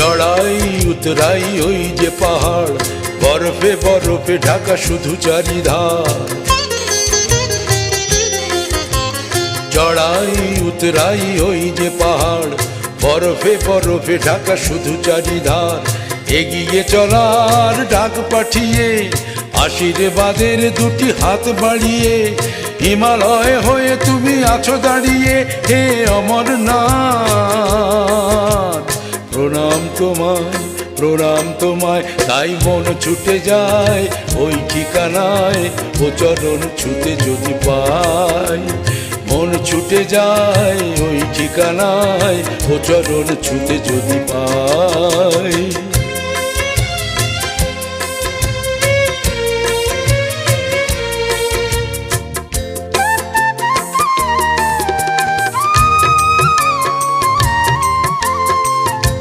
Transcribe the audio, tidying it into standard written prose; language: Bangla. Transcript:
চড়াই উতরাই ওই যে পাহাড়, বরফে বরফে ঢাকা শুধু চারিধার। চড়াই উতরাই ওই যে পাহাড়, বরফে বরফে ঢাকা শুধু চারিধার। এগিয়ে চলার ডাক পাঠিয়ে আশীর্বাদের দুটি হাত বাড়িয়ে, হিমালয় হয়ে তুমি আছো দাঁড়িয়ে হে অমরনাথ। প্রণাম তোমায়, প্রণাম তোমায়, তাই মন ছুটে যায় ওই ঠিকানায়, ও চরণ ছুতে যদি পাই। মন ছুটে যায় ওই ঠিকানায়, ও চরণ ছুতে যদি পাই।